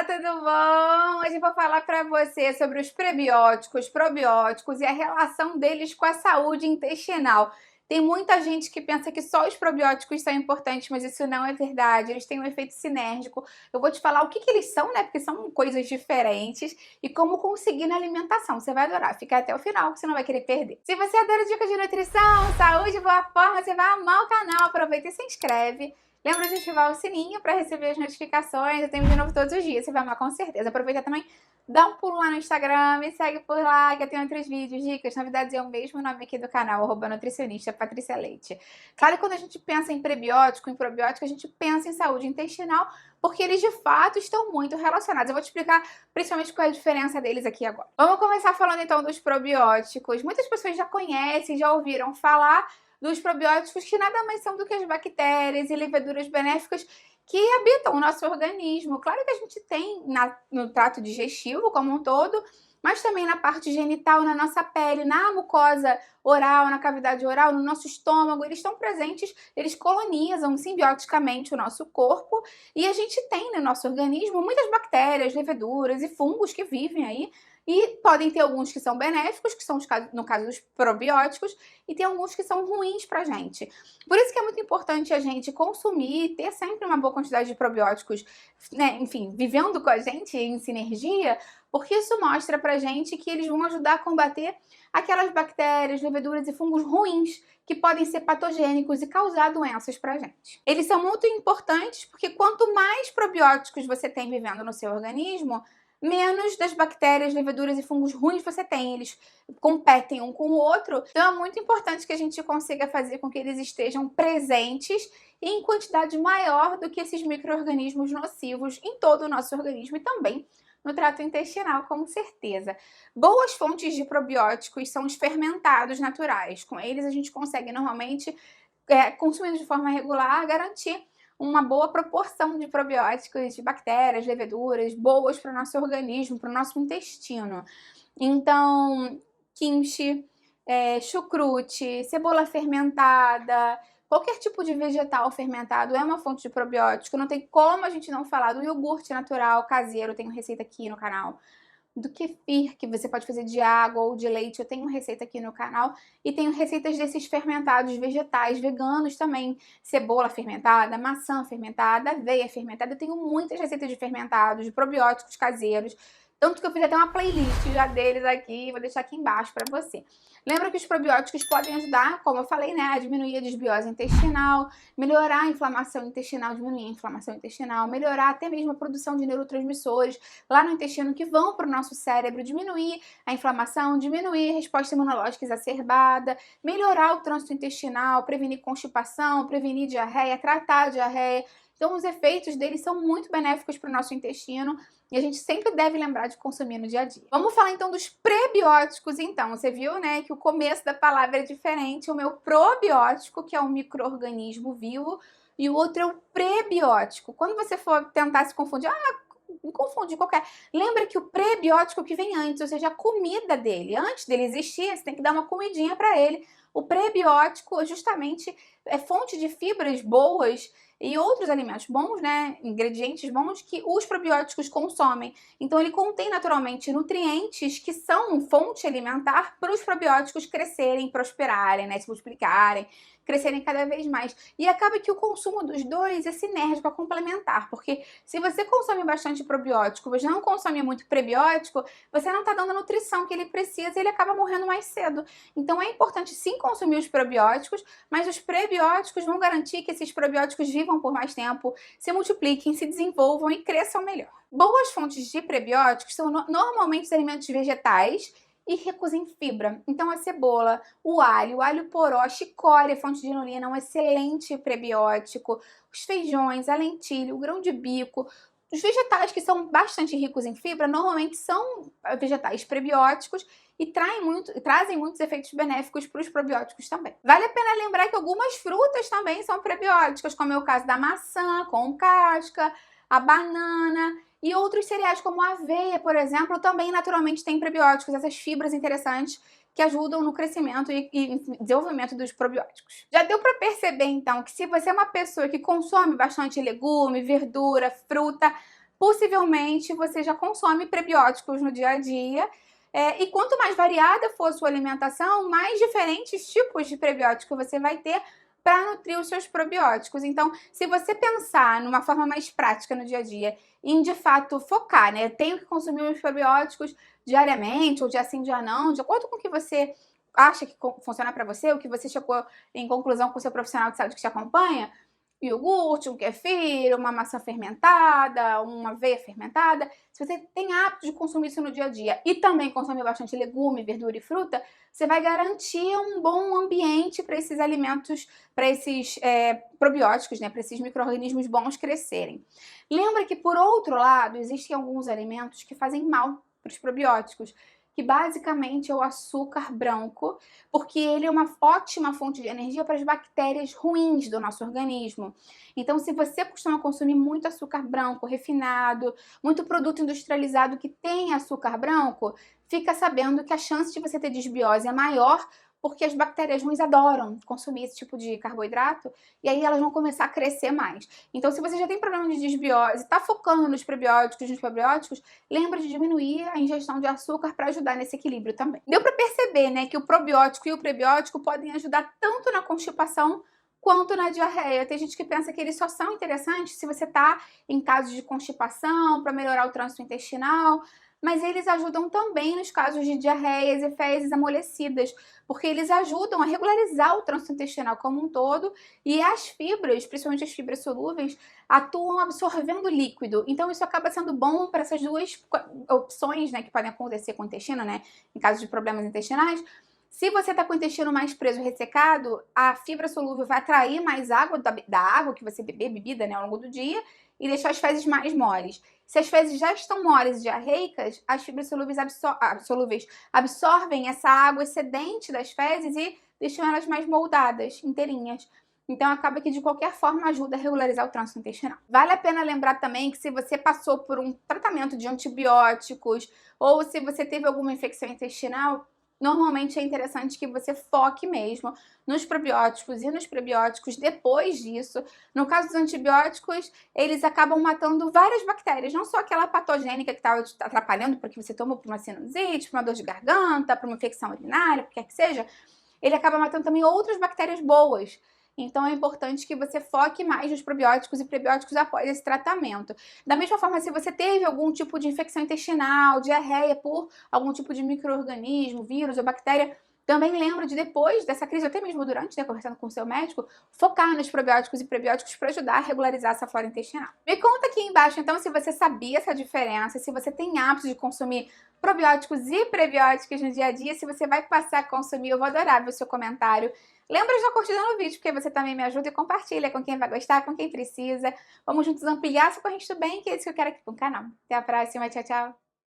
tudo bom? Hoje eu vou falar para você sobre os prebióticos, probióticos e a relação deles com a saúde intestinal. Tem muita gente que pensa que só os probióticos são importantes, mas isso não é verdade. Eles têm um efeito sinérgico. Eu vou te falar o que eles são, né? Porque são coisas diferentes e como conseguir na alimentação. Você vai adorar. Fica até o final, que você não vai querer perder. Se você adora dicas de nutrição, saúde, boa forma, você vai amar o canal. Aproveita e se inscreve. Lembra de ativar o sininho para receber as notificações. Eu tenho vídeo novo todos os dias, você vai amar com certeza. Aproveita também, dá um pulo lá no Instagram, me segue por lá, que eu tenho outros vídeos, dicas, novidades. É o mesmo nome aqui do canal, @nutricionista Patrícia Leite. Claro que quando a gente pensa em prebiótico, em probiótico, a gente pensa em saúde intestinal, porque eles de fato estão muito relacionados. Eu vou te explicar principalmente qual é a diferença deles aqui agora. Vamos começar falando então dos probióticos. Muitas pessoas já conhecem, já ouviram falar dos probióticos, que nada mais são do que as bactérias e leveduras benéficas que habitam o nosso organismo. Claro que a gente tem no trato digestivo como um todo, mas também na parte genital, na nossa pele, na mucosa oral, na cavidade oral, no nosso estômago. Eles estão presentes, eles colonizam simbioticamente o nosso corpo e a gente tem no nosso organismo muitas bactérias, leveduras e fungos que vivem aí. E podem ter alguns que são benéficos, que são no caso dos probióticos, e tem alguns que são ruins pra gente. Por isso que é muito importante a gente consumir, ter sempre uma boa quantidade de probióticos, né, enfim, vivendo com a gente em sinergia, porque isso mostra pra gente que eles vão ajudar a combater aquelas bactérias, leveduras e fungos ruins que podem ser patogênicos e causar doenças pra gente. Eles são muito importantes porque quanto mais probióticos você tem vivendo no seu organismo, menos das bactérias, leveduras e fungos ruins você tem. Eles competem um com o outro. Então é muito importante que a gente consiga fazer com que eles estejam presentes e em quantidade maior do que esses micro-organismos nocivos em todo o nosso organismo e também no trato intestinal, com certeza. Boas fontes de probióticos são os fermentados naturais. Com eles a gente consegue normalmente, consumindo de forma regular, garantir uma boa proporção de probióticos, de bactérias, leveduras, boas para o nosso organismo, para o nosso intestino. Então, kimchi, chucrute, cebola fermentada, qualquer tipo de vegetal fermentado é uma fonte de probiótico. Não tem como a gente não falar do iogurte natural, caseiro, tem receita aqui no canal. Do kefir, que você pode fazer de água ou de leite, eu tenho receita aqui no canal. E tenho receitas desses fermentados vegetais, veganos também. Cebola fermentada, maçã fermentada, aveia fermentada. Eu tenho muitas receitas de fermentados, de probióticos caseiros. Tanto que eu fiz até uma playlist já deles aqui, vou deixar aqui embaixo para você. Lembra que os probióticos podem ajudar, como eu falei, né, a diminuir a desbiose intestinal, melhorar a inflamação intestinal, diminuir a inflamação intestinal, melhorar até mesmo a produção de neurotransmissores lá no intestino que vão para o nosso cérebro, diminuir a inflamação, diminuir a resposta imunológica exacerbada, melhorar o trânsito intestinal, prevenir constipação, prevenir diarreia, tratar a diarreia. Então, os efeitos deles são muito benéficos para o nosso intestino e a gente sempre deve lembrar de consumir no dia a dia. Vamos falar então dos prebióticos, então. Você viu, né, que o começo da palavra é diferente. O meu probiótico, que é um micro-organismo vivo, e o outro é o prebiótico. Quando você for tentar se confundir, me confunde qualquer. Lembra que o prebiótico que vem antes, ou seja, a comida dele. Antes dele existir, você tem que dar uma comidinha para ele. O prebiótico justamente é fonte de fibras boas e outros alimentos bons, né, ingredientes bons que os probióticos consomem. Então ele contém naturalmente nutrientes que são fonte alimentar para os probióticos crescerem, prosperarem, né, se multiplicarem, crescerem cada vez mais. E acaba que o consumo dos dois é sinérgico, é complementar, porque se você consome bastante probiótico, você não consome muito prebiótico, você não está dando a nutrição que ele precisa e ele acaba morrendo mais cedo. Então é importante sim consumir os probióticos, mas os prebióticos vão garantir que esses probióticos vivam por mais tempo, se multipliquem, se desenvolvam e cresçam melhor. Boas fontes de prebióticos são normalmente os alimentos vegetais e ricos em fibra. Então a cebola, o alho poró, a chicória, fonte de inulina, um excelente prebiótico, os feijões, a lentilha, o grão de bico. Os vegetais que são bastante ricos em fibra normalmente são vegetais prebióticos e trazem muitos efeitos benéficos para os probióticos também. Vale a pena lembrar que algumas frutas também são prebióticas, como é o caso da maçã com casca, a banana e outros cereais como a aveia, por exemplo, também naturalmente têm prebióticos, essas fibras interessantes que ajudam no crescimento e desenvolvimento dos probióticos. Já deu para perceber, então, que se você é uma pessoa que consome bastante legume, verdura, fruta, possivelmente você já consome prebióticos no dia a dia. E quanto mais variada for a sua alimentação, mais diferentes tipos de prebiótico você vai ter para nutrir os seus probióticos. Então, se você pensar numa forma mais prática no dia a dia, em de fato focar, né? Tenho que consumir os probióticos diariamente, ou dia sim, dia não, de acordo com o que você acha que funciona para você, o que você chegou em conclusão com o seu profissional de saúde que te acompanha, iogurte, um kefir, uma maçã fermentada, uma aveia fermentada. Se você tem hábito de consumir isso no dia a dia e também consome bastante legume, verdura e fruta, você vai garantir um bom ambiente para esses alimentos, para esses probióticos, né, para esses micro-organismos bons crescerem. Lembra que, por outro lado, existem alguns alimentos que fazem mal para os probióticos, que basicamente é o açúcar branco, porque ele é uma ótima fonte de energia para as bactérias ruins do nosso organismo. Então, se você costuma consumir muito açúcar branco, refinado, muito produto industrializado que tem açúcar branco, fica sabendo que a chance de você ter desbiose é maior, porque as bactérias ruins adoram consumir esse tipo de carboidrato e aí elas vão começar a crescer mais. Então, se você já tem problema de desbiose, está focando nos prebióticos, nos probióticos, lembra de diminuir a ingestão de açúcar para ajudar nesse equilíbrio também. Deu para perceber, né, que o probiótico e o prebiótico podem ajudar tanto na constipação quanto na diarreia. Tem gente que pensa que eles só são interessantes se você está em casos de constipação, para melhorar o trânsito intestinal, mas eles ajudam também nos casos de diarreias e fezes amolecidas, porque eles ajudam a regularizar o trânsito intestinal como um todo e as fibras, principalmente as fibras solúveis, atuam absorvendo líquido. Então isso acaba sendo bom para essas duas opções, né, que podem acontecer com o intestino, né, em caso de problemas intestinais. Se você está com o intestino mais preso, ressecado, a fibra solúvel vai atrair mais água da água que você bebida, né, ao longo do dia e deixar as fezes mais moles. Se as fezes já estão moles e diarreicas, as fibras solúveis absorvem essa água excedente das fezes e deixam elas mais moldadas, inteirinhas. Então acaba que de qualquer forma ajuda a regularizar o trânsito intestinal. Vale a pena lembrar também que se você passou por um tratamento de antibióticos ou se você teve alguma infecção intestinal, normalmente é interessante que você foque mesmo nos probióticos e nos prebióticos depois disso. No caso dos antibióticos, eles acabam matando várias bactérias, não só aquela patogênica que está atrapalhando porque você tomou para uma sinusite, para uma dor de garganta, para uma infecção urinária, o que quer que seja, ele acaba matando também outras bactérias boas. Então é importante que você foque mais nos probióticos e prebióticos após esse tratamento. Da mesma forma, se você teve algum tipo de infecção intestinal, diarreia por algum tipo de micro-organismo, vírus ou bactéria, também lembra de depois dessa crise, até mesmo durante, né, conversando com o seu médico, focar nos probióticos e prebióticos para ajudar a regularizar essa flora intestinal. Me conta aqui embaixo, então, se você sabia essa diferença, se você tem hábito de consumir probióticos e prebióticos no dia a dia, se você vai passar a consumir, eu vou adorar ver o seu comentário. Lembra de dar curtida no vídeo, porque você também me ajuda e compartilha com quem vai gostar, com quem precisa. Vamos juntos ampliar essa corrente do bem, que é isso que eu quero aqui com o canal. Até a próxima, tchau, tchau!